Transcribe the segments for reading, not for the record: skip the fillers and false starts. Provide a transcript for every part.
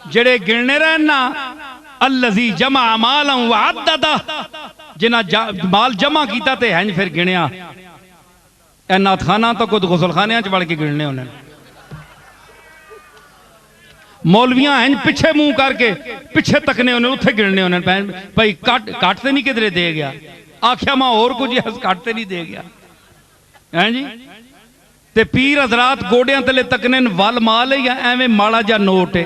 जेड़े गिनने रहना अल्लज़ी जमा माला व अद्ददा, जिन्हां माल जमा किया ते हैं फिर गिनिया। ए नाथखाना तो खुद गुसलखाने च वड़ के गिनने उन्हें। मौलवियां हैं पिछे मुंह करके पिछे तकने उन्हें उत्थे गिनने उन्हें भाई कट तो नहीं किधरे दे गया, आख्या मैं और कुछ कट तो नहीं दे गया है जी। ते पीर हजरात गोडियां तले तकने वल माल है या एवं माड़ा जा नोट है,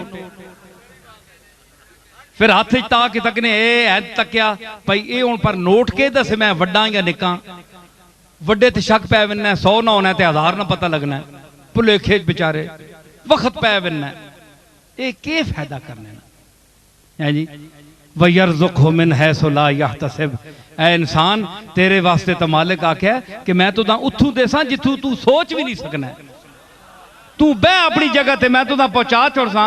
फिर हाथ ता के तकने ए तकिया भाई ये हूं पर नोट के दस मैं वड्डा या निका, वड्डे ते शक पै बनना 100 ना होना 1000 ना पता लगना, भुलेखे बेचारे वक्त पै बनना, ये के फायदा करने है जी। वयरज़ुक़हु मिन हैसु ला यहतसिब, ऐ इंसान तेरे वास्ते तो मालिक आख्या कि मैं तो उथू देसा जिथू तू सोच भी नहीं सकना, तू बह अपनी जगह ते मैं तो पहुंचा छोड़सा,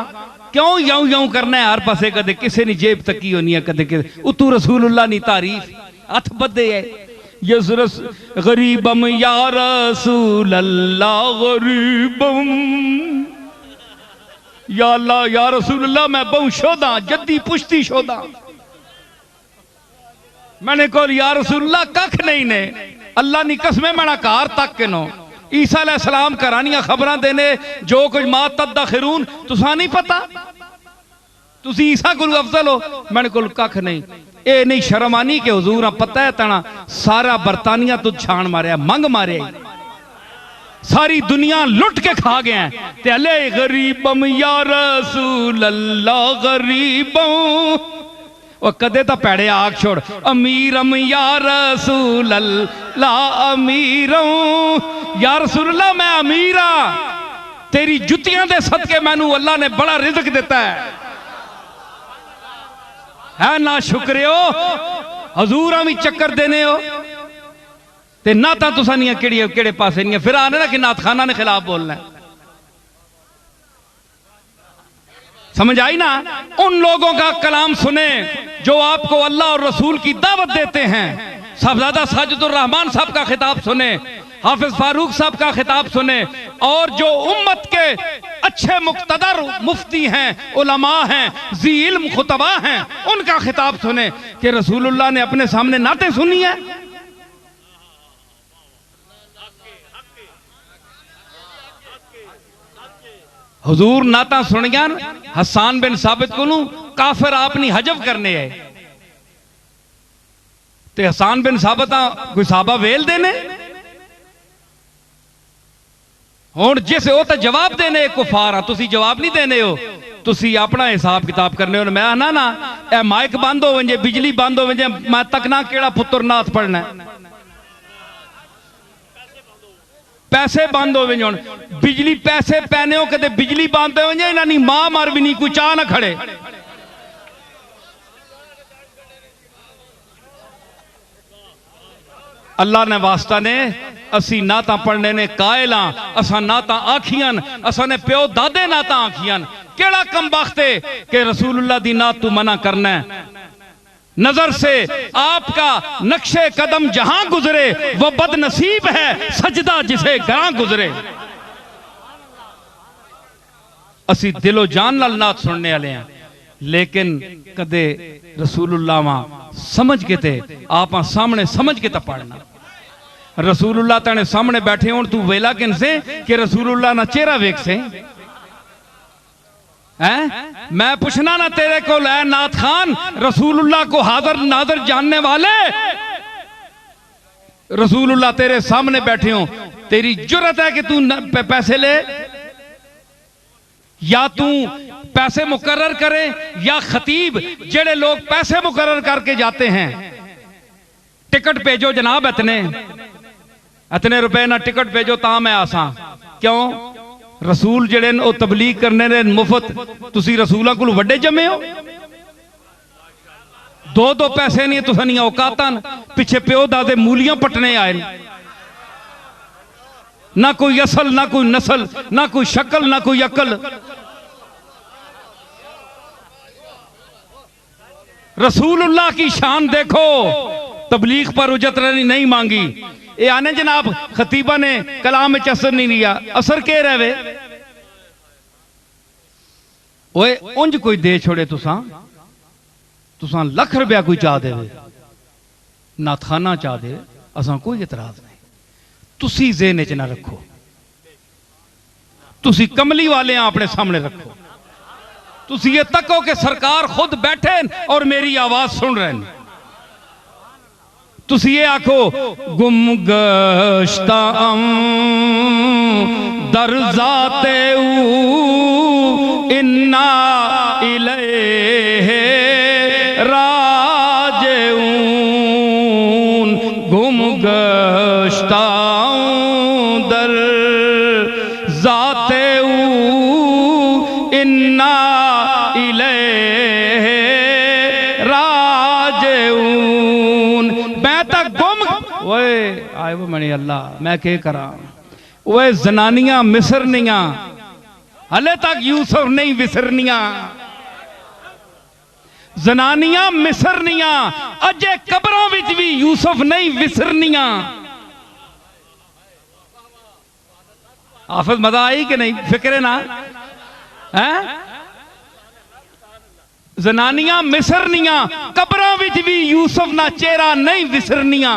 क्यों यऊ यऊ करना है हर पासे, कदे किसी ने जेब तकी होनी है, कदे उतू रसूलुल्लाह नी तारीफ हथ बदे है। यसरस गरीबम या रसूल अल्लाह गरीबम, या अल्लाह या रसूल अल्लाह मैं बहु शोधा जद्दी पुश्ती शोधा, मैंने को या रसूल अल्लाह कख नहीं ने, अल्लाह नी कसमें मैंने कार तक के नो ईसा अलैहिस्सलाम करानियां खबरां देने जो कुछ मा तदखिरून तुसा नहीं पता, तुसी ईसा गुरु अफजल हो, मैंने को कख नहीं। ए नहीं शर्म आनी कि हुजूर पता है तना सारा बरतानिया तो छान मारे मंग मारे, सारी दुनिया लुट के खा गए हैं, ते अले गरीबम या रसूल अल्लाह गरीबम, और कदे तो पैड़े आग छोड़ अमीरम या रसूल अल्लाह अमीरम, या रसूल अल्लाह मैं अमीरा, तेरी जुतियां दे सदके मैनू अल्लाह ने बड़ा रिज़्क देता है ना शुक्रियो हजूर भी चक्कर देने हो ते ना ता तुसा नहीं केड़े पासे नहीं, फिर आने ना कि नाथखाना ने खिलाफ बोलना है। समझ आई ना? उन लोगों का कलाम सुने जो आपको अल्लाह और रसूल की दावत देते हैं। साहबजादा साजिदुर रहमान साहब का खिताब सुने, हाफिज फारूक साहब का खिताब सुने, और जो उम्मत के अच्छे मुक्तदर मुफ्ती हैं, उलमा हैं, जी इल्म खुतबा हैं, उनका खिताब सुने कि रसूलुल्लाह ने अपने सामने नाते सुनी है। हुजूर नाता सुन गया हसान बिन साबित को काफिर आपनी हजब करने है, ते हसान बिन साबित कोई साहबा वेल देने हुण जिस वो तो जवाब देने कुफार आ, तुसी जवाब नहीं देने हो, तुसी अपना हिसाब किताब करने हो। मैं ना ना ए माइक बंद हो वजे, बिजली बंद हो वजे, मैं तकना केड़ा पुत्र नाथ पढ़ना है, पैसे बंद हो गए, बिजली पैसे पैने हो कदे बिजली बंद हो जाए, इन्हां नी मां मर भी नहीं, कोई चाह ना खड़े। अल्लाह ने वास्ता ने असी ना ता पढ़ने ने कायल हाँ, असा ना ता आखियान, असा ने प्यो दादे ना ता आखियान, केड़ा कम बख्ते के रसूलुल्लाह दी नात तू मना करना है। नजर से आपका नक्शे कदम जहां गुजरे वो बदनसीब है सजदा जिसे गरां गुजरे। असी दिलो जान नाल नात सुनने वाले हैं, लेकिन कदे रसूलुल्लाह वा समझ के ते आप सामने समझ के तो पढ़ना। रसूलुल्लाह तेने सामने बैठे हो, तू वेला किन से कि रसूलुल्लाह ना चेहरा वेख से है? मैं पूछना ना तेरे को है नाथ खान, रसूलुल्लाह को हाजिर नादर जानने वाले, रसूलुल्लाह तेरे सामने बैठे हो, तेरी जुर्रत है कि तू पैसे ले, या तू पैसे मुकर्रर करे, या खतीब जेड़े लोग पैसे मुकर्रर करके जाते हैं, टिकट भेजो जनाब इतने रुपए ना टिकट भेजो ता मैं आसा। क्यों? रसूल जेड़े ओ तबलीग करने ने मुफ्त, तुसी रसूलों को वड्डे जमे हो, दो पैसे नहीं तुसा नहीं औकातां, पिछे प्यो दादे मूलियां पटने आए, ना कोई असल ना कोई नस्ल ना कोई शक्ल ना कोई अकल। रसूलुल्लाह की शान देखो, तबलीग पर उजरत नहीं मांगी। ये आने जनाब खतीबा ने कलाम में असर नहीं लिया, असर के रहे ओए उंज कोई दे छोड़े तुसा लख रुपया कोई चाह दे, नाथखाना चाह दे, असा कोई इतराज नहीं। तुसी ज़हन च ना रखो, तुसी कमली वाले अपने सामने रखो। तुसी ये तको कि सरकार खुद बैठे और मेरी आवाज सुन रहे हैं। तुसी ये आखो गुम गश्ता दर ज़ाते इन्ना इलैहि राजिऊन, गुम गश्ता दर ज़ाते इन्ना इलैहि राजिऊन। मैं तक गुम ओए आए वो मनी अल्लाह मैं के करा। ओए जनानियां मिसरनियां हले तक यूसुफ नहीं विसरनियां, जनानियां मिसरनियां अजे कब्रों विच भी यूसुफ नहीं विसरनियां। हाफिज मजा आई कि नहीं? फिक्र ना है? जनानियां मिसरनियां कब्रों विच भी यूसुफ ना चेहरा नहीं विसरनियां।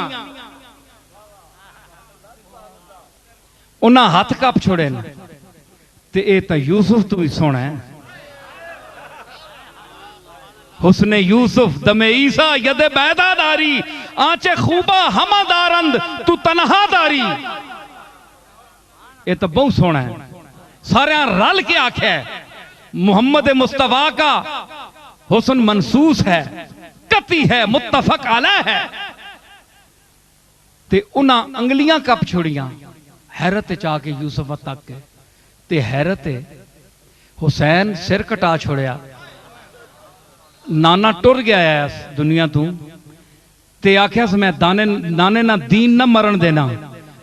उन्हें हाथ कप छोड़े न ते ए तां यूसुफ तो भी सोना है। हुस्ने यूसुफ दमे ईसा यदे बैदादारी, आंचे खूबा हमादारंद तू तनहादारी। ये तो बहुत सोना है। सारे रल के आख्या है मोहम्मद मुस्तफा का हुस्न मनसूस है, कती है, मुत्तफक अलैह है। ते उन्हां अंगलियां कप छोड़ियां हैरत चा के यूसुफ तक के ते हैरत हुसैन सिर कटा छोड़िया। नाना टुर गया है दुनिया तू ते आख्या मैं दाने नाने ना दीन ना मरण देना।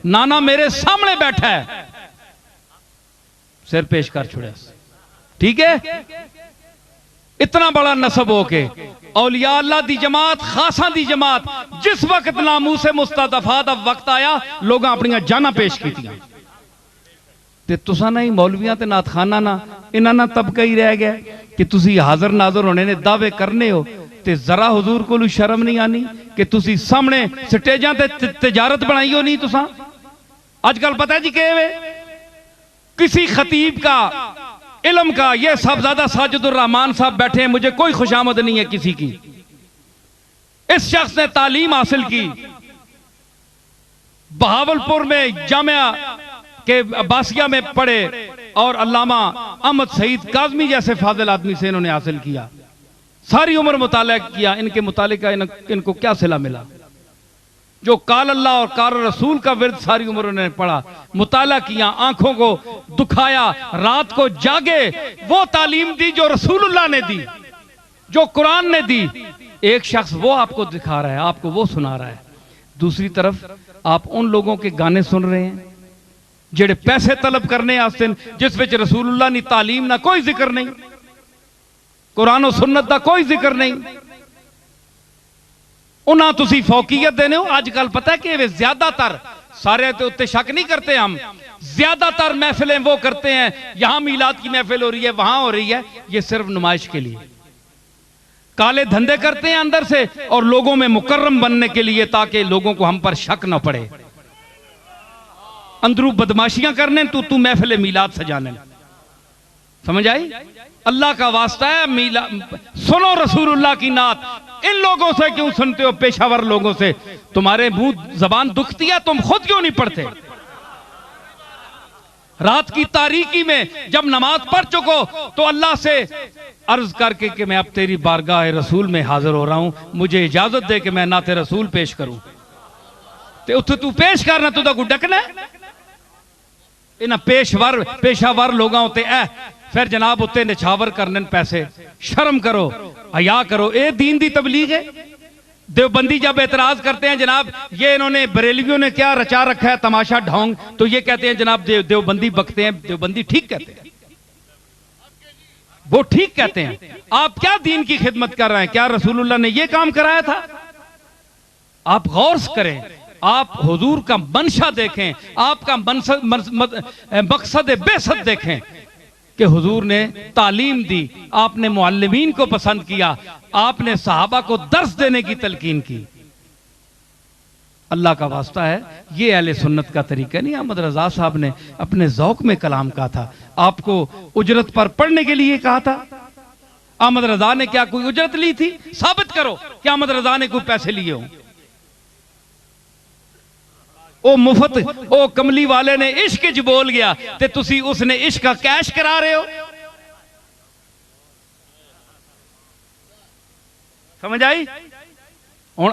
नाना मेरे सामने बैठा है, सिर पेश कर छोड़िया। ठीक है, इतना बड़ा नसब होके औलिया अल्लाह दी जमात, खासा दी जमात, जिस वक्त नामूसे मुस्तदफा दा वक्त आया लोग अपनी जाना पेश कीतियां ते तुसा नहीं मौलवियां ते नाथखाना ना इन्हां ना तबका ही रह गया कि तुसी हाजिर नाजर होने ने दावे करने हो ते जरा हुजूर को शर्म नहीं आनी कि तुसी सामने स्टेजां ते तिजारत बनाई हो नहीं। तुसा आजकल पता है जी के किसी खतीब का इल्म का ये साहबजादा साजिदुर रहमान साहब बैठे हैं, मुझे कोई खुशामद नहीं है किसी की। इस शख्स ने तालीम हासिल की, बहावलपुर में जामिया के अब्बासिया में पढ़े और अल्लामा अहमद सईद काज़मी जैसे फाजिल आदमी से इन्होंने हासिल किया। सारी उम्र मुताला किया, इनके मुताले का इनको क्या सिला मिला? जो काल अल्लाह और काल रसूल का विर्द सारी उम्र उन्होंने पढ़ा, मुताला किया, आंखों को दुखाया, रात को जागे, वो तालीम दी जो रसूलुल्लाह ने दी, जो कुरान ने दी। एक शख्स वो आपको दिखा रहा है, आपको वो सुना रहा है। दूसरी तरफ आप उन लोगों के गाने सुन रहे हैं जेड़े पैसे तलब करने आस्ते, जिस विच रसूलुल्लाह नी तालीम ना कोई जिक्र नहीं, कुरान और सुन्नत का कोई जिक्र नहीं। उन्हें तुसी फौकियत देने हो। आजकल पता है कि वे ज्यादातर, सारे तो उत्ते शक नहीं करते हम, ज्यादातर महफिलें वो करते हैं, यहां मीलाद की महफिल हो रही है, वहां हो रही है, ये सिर्फ नुमाइश के लिए। काले धंधे करते हैं अंदर से और लोगों में मुकर्रम बनने के लिए, ताकि लोगों को हम पर शक न पड़े। अंदरू बदमाशियां करने तू महफिल मीलाद सजाने। समझ आई? अल्लाह का वास्ता है, मीला सुनो रसूलुल्लाह की नात। इन लोगों से क्यों सुनते हो? पेशावर लोगों से। तुम्हारे मुंह जबान दुखती है, तुम खुद क्यों नहीं पढ़ते? रात की तारीकी में जब नमाज पढ़ चुको तो अल्लाह से अर्ज करके कि मैं अब तेरी बारगाह रसूल में हाजिर हो रहा हूं, मुझे इजाजत दे कि मैं नाते रसूल पेश करूं। ते उत्थे तू पेश करना, तू कोई डकना इन्ह पेशावर लोगों उत्ते फिर जनाब उत्ते निछावर करने पैसे। शर्म करो, हया करो। ये दीन दी तबलीग है। देवबंदी जब एतराज करते हैं जनाब ये इन्होंने बरेलवियों ने क्या रचा रखा है तमाशा ढोंग, तो ये कहते हैं जनाब देवबंदी बकते हैं। देवबंदी ठीक कहते हैं, वो ठीक कहते हैं। आप क्या दीन की खिदमत कर रहे हैं? क्या रसूलुल्लाह ने ये काम कराया था? आप गौर करें, आप हुजूर का मंशा देखें, आपका मकसद बेसत देखें कि हुजूर ने तालीम दी, आपने मुअल्लिमीन को पसंद किया, आपने सहाबा को दर्स देने की तलकीन की। अल्लाह का वास्ता है, ये अहले सुन्नत का तरीका नहीं। अहमद रजा साहब ने अपने ज़ौक़ में कलाम कहा था, आपको उजरत पर पढ़ने के लिए कहा था। अहमद रजा ने क्या कोई उजरत ली थी? साबित करो कि अहमद रजा ने कोई पैसे लिए हों। ओ मुफ्त ओ कमली वाले ने इश्क च बोल गया ते तुसी उसने इश्क का कैश करा रहे हो। समझ आई? हुण